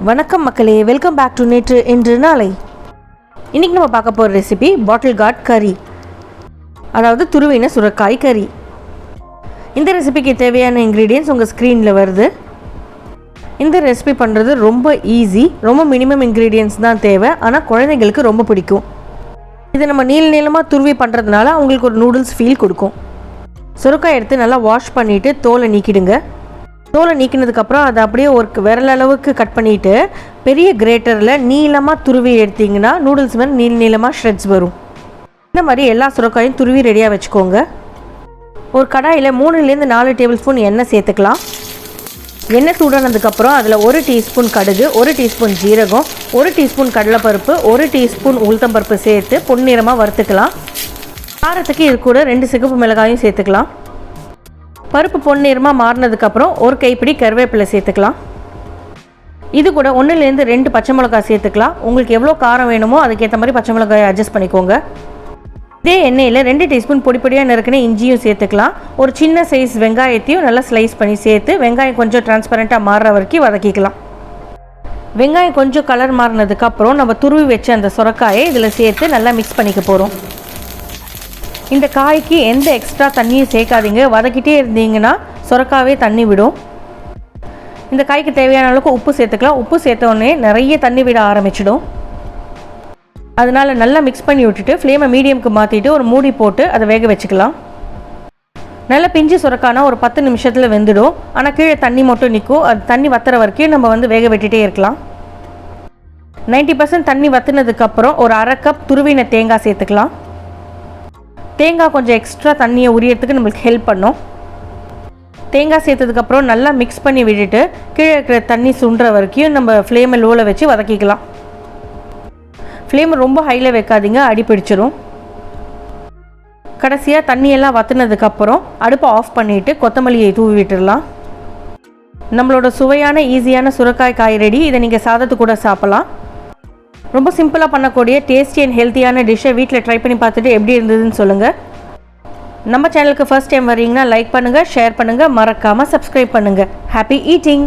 வணக்கம் மக்களே, welcome back to நேற்று இன்று நாளை. இன்றைக்கி நம்ம பார்க்க போகிற ரெசிபி பாட்டில் கார்ட் கறி, அதாவது துருவின சுரைக்காய் கறி. இந்த ரெசிபிக்கு தேவையான இன்க்ரீடியன்ட்ஸ் உங்கள் ஸ்க்ரீனில் வருது. இந்த ரெசிபி பண்ணுறது ரொம்ப ஈஸி, ரொம்ப மினிமம் இன்க்ரீடியன்ட்ஸ் தான் தேவை. ஆனால் குழந்தைங்களுக்கு ரொம்ப பிடிக்கும். இதை நம்ம நீளமாக துருவி பண்ணுறதுனால அவங்களுக்கு ஒரு நூடுல்ஸ் ஃபீல் கொடுக்கும். சுரைக்காய் எடுத்து நல்லா வாஷ் பண்ணிவிட்டு தோலை நீக்கிடுங்க. தோலை நீக்கினதுக்கப்புறம் அதை அப்படியே ஒரு விரல் அளவுக்கு கட் பண்ணிவிட்டு பெரிய கிரேட்டரில் நீளமாக துருவி எடுத்திங்கன்னா நூடுல்ஸ் மாதிரி நீளமாக ஷ்ரெட்ஸ் வரும். இந்த மாதிரி எல்லா சுரைக்காயும் துருவி ரெடியாக வச்சுக்கோங்க. ஒரு கடாயில் 3-4 டேபிள் ஸ்பூன் எண்ணெய் சேர்த்துக்கலாம். எண்ணெய் சூடானதுக்கப்புறம் அதில் 1 டீஸ்பூன் கடுகு, 1 டீஸ்பூன் ஜீரகம், 1 டீஸ்பூன் கடலைப்பருப்பு, 1 டீஸ்பூன் உளுத்தம்பருப்பு சேர்த்து பொன்னிறமாக வறுத்துக்கலாம். காரத்துக்கு இது கூட 2 சிகப்பு மிளகாயும் சேர்த்துக்கலாம். பருப்பு பொன்னிறமாக மாறினதுக்கப்புறம் ஒரு கைப்பிடி கருவேப்பிலை சேர்த்துக்கலாம். இது கூட 1-2 பச்சை மிளகாய் சேர்த்துக்கலாம். உங்களுக்கு எவ்வளோ காரம் வேணுமோ அதுக்கேற்ற மாதிரி பச்சை மிளகாயை அட்ஜஸ்ட் பண்ணிக்கோங்க. இதே எண்ணெயில் 2 டீஸ்பூன் பொடிப்பொடியாக நறுக்கின இஞ்சியும் சேர்த்துக்கலாம். ஒரு சின்ன சைஸ் வெங்காயத்தையும் நல்லா ஸ்லைஸ் பண்ணி சேர்த்து வெங்காயம் கொஞ்சம் டிரான்ஸ்பரண்ட்டாக மாறுற வரைக்கும் வதக்கிக்கலாம். வெங்காயம் கொஞ்சம் கலர் மாறினதுக்கப்புறம் நம்ம துருவி வச்ச அந்த சுரைக்காயை இதில் சேர்த்து நல்லா மிக்ஸ் பண்ணிக்க போகிறோம். இந்த காய்க்கு எந்த எக்ஸ்ட்ரா தண்ணியும் சேர்க்காதீங்க. வதக்கிட்டே இருந்தீங்கன்னா சுரைக்காவே தண்ணி விடும். இந்த காய்க்கு தேவையான அளவுக்கு உப்பு சேர்த்துக்கலாம். உப்பு சேர்த்தோடனே நிறைய தண்ணி விட ஆரம்பிச்சிடும். அதனால் நல்லா மிக்ஸ் பண்ணி விட்டுட்டு ஃப்ளேமை மீடியமுக்கு மாற்றிட்டு ஒரு மூடி போட்டு அதை வேக வச்சுக்கலாம். நல்லா பிஞ்சு சுரைக்கானா ஒரு 10 நிமிஷத்தில் வெந்துடும். ஆனால் கீழே தண்ணி மட்டும் நிற்கும். அது தண்ணி வத்துற வரைக்கும் நம்ம வேக விட்டுட்டே இருக்கலாம். 90% தண்ணி வற்றினதுக்கப்புறம் ஒரு 1/2 கப் துருவின தேங்காய் சேர்த்துக்கலாம். தேங்காய் கொஞ்சம் எக்ஸ்ட்ரா தண்ணியை உரியறதுக்கு நம்மளுக்கு ஹெல்ப் பண்ணும். தேங்காய் சேர்த்ததுக்கப்புறம் நல்லா மிக்ஸ் பண்ணி விட்டுட்டு கீழே இருக்கிற தண்ணி சுண்டுற வரைக்கும் நம்ம ஃப்ளேமை லோவில் வச்சு வதக்கிக்கலாம். ஃப்ளேமை ரொம்ப ஹையில் வைக்காதீங்க, அடி பிடிச்சிரும். கடைசியாக தண்ணியெல்லாம் வற்றினதுக்கப்புறம் அடுப்பை ஆஃப் பண்ணிவிட்டு கொத்தமல்லியை தூவி விட்டுடலாம். நம்மளோட சுவையான ஈஸியான சுரைக்காய் காய் ரெடி. இதை நீங்கள் சாதத்து கூட சாப்பிட்லாம். ரொம்ப சிம்பிளாக பண்ணக்கூடிய டேஸ்டி அண்ட் ஹெல்த்தியான டிஷ்ஷை வீட்டில் ட்ரை பண்ணி பார்த்துட்டு எப்படி இருந்ததுன்னு சொல்லுங்கள். நம்ம சேனலுக்கு ஃபர்ஸ்ட் டைம் வரீங்கன்னா லைக் பண்ணுங்கள், ஷேர் பண்ணுங்கள், மறக்காமல் சப்ஸ்கிரைப் பண்ணுங்கள். Happy eating.